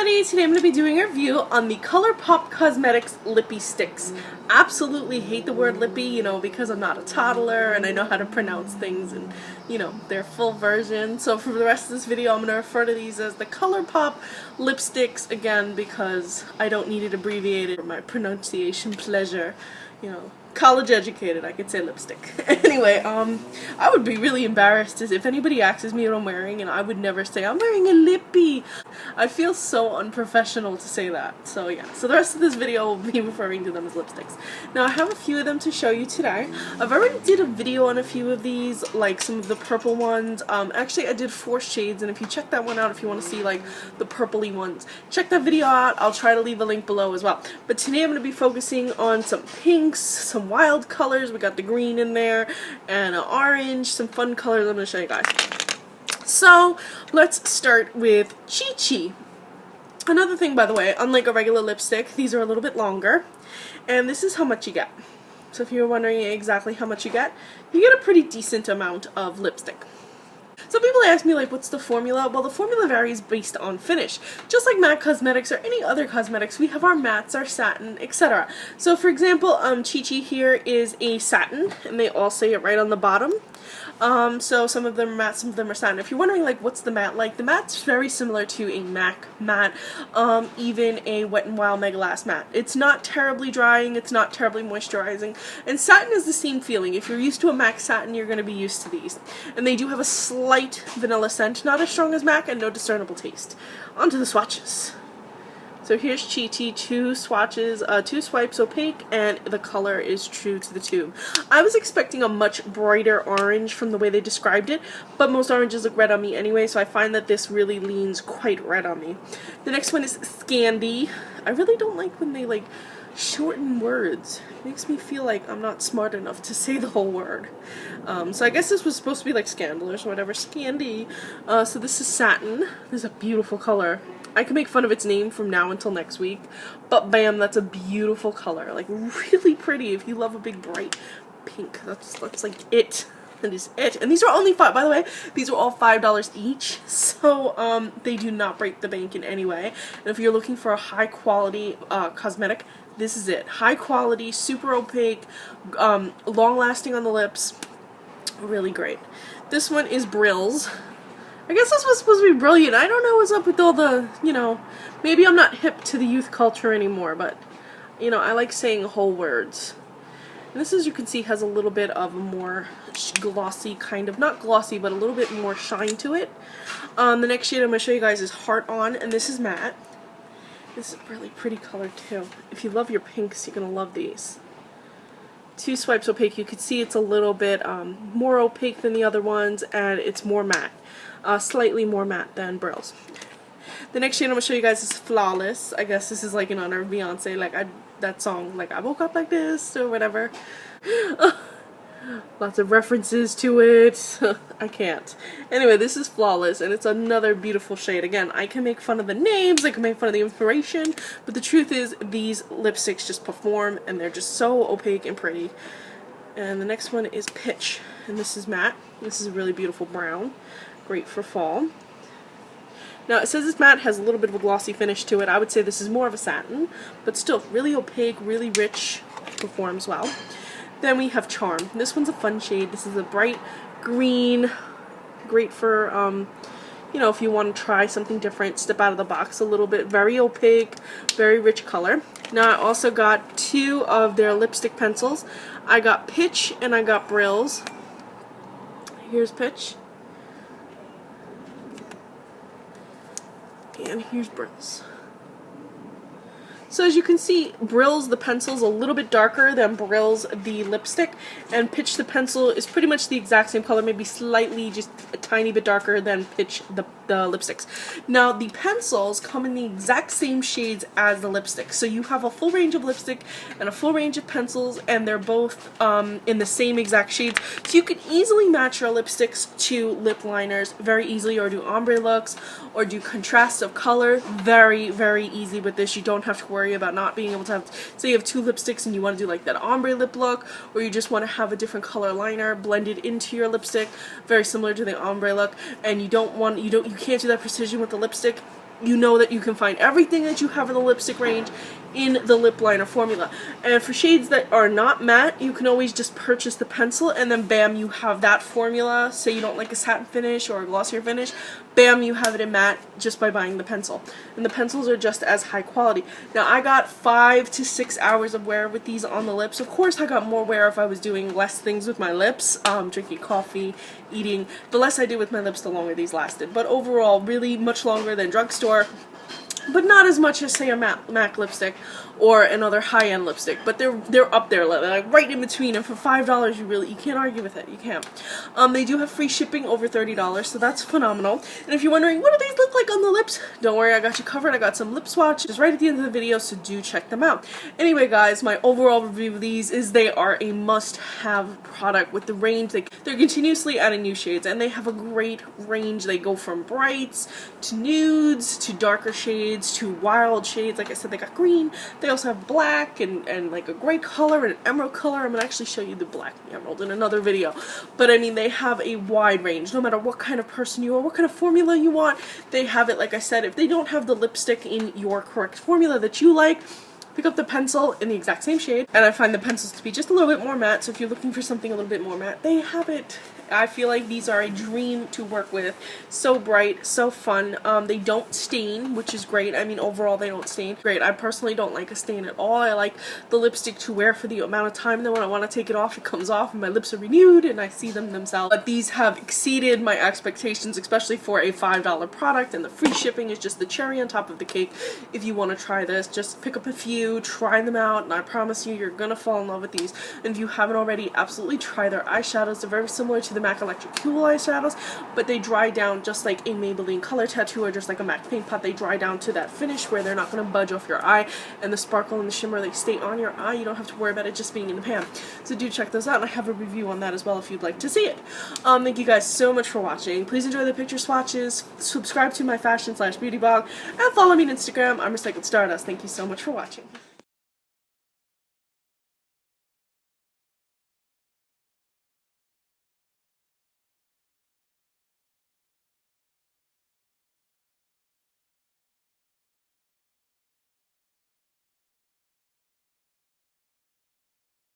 everybody, today I'm going to be doing a review on the ColourPop Cosmetics LippieStix. Absolutely hate the word lippy, because I'm not a toddler and I know how to pronounce things and, their full version. So for the rest of this video I'm going to refer to these as the ColourPop lipsticks again because I don't need it abbreviated for my pronunciation pleasure, college educated, I could say lipstick. Anyway, I would be really embarrassed if anybody asks me what I'm wearing and I would never say, I'm wearing a lippy. I feel so unprofessional to say that. So yeah, so the rest of this video will be referring to them as lipsticks. Now I have a few of them to show you today. I've already did a video on a few of these, like some of the purple ones. Actually I did 4 shades, and if you check that one out, if you want to see like the purpley ones, check that video out. I'll try to leave a link below as well. But today I'm going to be focusing on some pinks, some wild colors. We got the green in there and an orange, some fun colors I'm going to show you guys. So let's start with Chichi. Another thing, by the way, unlike a regular lipstick, these are a little bit longer, and this is how much you get. So if you're wondering exactly how much you get a pretty decent amount of lipstick. Some people ask me, like, what's the formula? Well, the formula varies based on finish. Just like MAC cosmetics or any other cosmetics, we have our mattes, our satin, etc. So, for example, Chichi here is a satin, and they all say it right on the bottom. So some of them are matte, some of them are satin. If you're wondering, like, what's the matte like, the matte's very similar to a MAC matte, even a Wet n Wild Mega Last matte. It's not terribly drying, it's not terribly moisturizing, and satin is the same feeling. If you're used to a MAC satin, you're going to be used to these. And they do have a slight vanilla scent, not as strong as MAC, and no discernible taste. On to the swatches. So here's Chichi, 2 swatches, 2 swipes opaque, and the color is true to the tube. I was expecting a much brighter orange from the way they described it, but most oranges look red on me anyway, so I find that this really leans quite red on me. The next one is Scandy. I really don't like when they, like, shorten words. It makes me feel like I'm not smart enough to say the whole word. So I guess this was supposed to be like Scandalous or whatever. Scandy. So this is Satin. This is a beautiful color. I can make fun of its name from now until next week, but bam, that's a beautiful color. Like, really pretty if you love a big bright pink. That's like it. That is it. And these are only by the way, these are all $5 each, so they do not break the bank in any way. And if you're looking for a high quality cosmetic, this is it. High quality, super opaque, long lasting on the lips, really great. This one is Brills. I guess this was supposed to be brilliant. I don't know what's up with all the, maybe I'm not hip to the youth culture anymore, but, I like saying whole words. And this, as you can see, has a little bit of a more glossy kind of, not glossy, but a little bit more shine to it. The next shade I'm going to show you guys is Heart On, and this is matte. This is a really pretty color, too. If you love your pinks, you're going to love these. 2 swipes opaque. You can see it's a little bit more opaque than the other ones, and it's more matte. Slightly more matte than Brills. The next shade I'm going to show you guys is Flawless. I guess this is like in honor of Beyonce, like that song, like I woke up like this, or whatever. Lots of references to it. I can't. Anyway, this is Flawless, and it's another beautiful shade. Again, I can make fun of the names, I can make fun of the inspiration, but the truth is these lipsticks just perform, and they're just so opaque and pretty. And the next one is Pitch, and this is matte. This is a really beautiful brown. Great for fall. Now it says this matte has a little bit of a glossy finish to it. I would say this is more of a satin, but still really opaque, really rich, performs well. Then we have Charm. This one's a fun shade. This is a bright green, great for, if you want to try something different, step out of the box a little bit. Very opaque, very rich color. Now I also got 2 of their lipstick pencils. I got Pitch and I got Brills. Here's Pitch. And here's Brills. So as you can see, Brills, the pencil's a little bit darker than Brills, the lipstick, and Pitch, the pencil, is pretty much the exact same color, maybe slightly, just a tiny bit darker than Pitch, the lipsticks. Now, the pencils come in the exact same shades as the lipstick, so you have a full range of lipstick and a full range of pencils, and they're both in the same exact shades, so you can easily match your lipsticks to lip liners very easily, or do ombre looks, or do contrasts of color. Very, very easy with this. You don't have to worry about not being able to have, say you have 2 lipsticks and you want to do like that ombre lip look, or you just want to have a different color liner blended into your lipstick, very similar to the ombre look, and you can't do that precision with the lipstick. you know that you can find everything that you have in the lipstick range in the lip liner formula. And for shades that are not matte, you can always just purchase the pencil, and then bam, you have that formula. Say you don't like a satin finish or a glossier finish, bam, you have it in matte just by buying the pencil. And the pencils are just as high quality. Now I got 5 to 6 hours of wear with these on the lips. Of course I got more wear if I was doing less things with my lips, drinking coffee, eating. The less I did with my lips, the longer these lasted. But overall, really much longer than drugstore. But not as much as, say, a MAC lipstick or another high-end lipstick. But they're up there, like right in between. And for $5, you can't argue with it. You can't. They do have free shipping over $30, so that's phenomenal. And if you're wondering, what do these look like on the lips? Don't worry, I got you covered. I got some lip swatches right at the end of the video, so do check them out. Anyway, guys, my overall review of these is they are a must-have product with the range. They're continuously adding new shades, and they have a great range. They go from brights to nudes to darker shades to wild shades. Like I said, they got green. They also have black and like a gray color and an emerald color. I'm gonna actually show you the black and emerald in another video. But I mean, they have a wide range. No matter what kind of person you are, what kind of formula you want, they have it. Like I said, if they don't have the lipstick in your correct formula that you like, pick up the pencil in the exact same shade. And I find the pencils to be just a little bit more matte, so if you're looking for something a little bit more matte, they have it. I feel like these are a dream to work with. So bright, so fun. They don't stain, which is great. I mean, overall they don't stain. Great. I personally don't like a stain at all. I like the lipstick to wear for the amount of time, and then when I want to take it off, it comes off and my lips are renewed and I see them themselves. But these have exceeded my expectations, especially for a $5 product, and the free shipping is just the cherry on top of the cake. If you want to try this, just pick up a few, try them out, and I promise you're gonna fall in love with these. And if you haven't already, absolutely try their eyeshadows. They're very similar to the MAC Electric Cool eyeshadows, but they dry down just like a Maybelline Color Tattoo or just like a MAC Paint Pot. They dry down to that finish where they're not going to budge off your eye, and the sparkle and the shimmer, they stay on your eye. You don't have to worry about it just being in the pan. So do check those out, and I have a review on that as well if you'd like to see it. Thank you guys so much for watching. Please enjoy the picture swatches, subscribe to my fashion/beauty blog, and follow me on Instagram. I'm Recycled Stardust. Thank you so much for watching.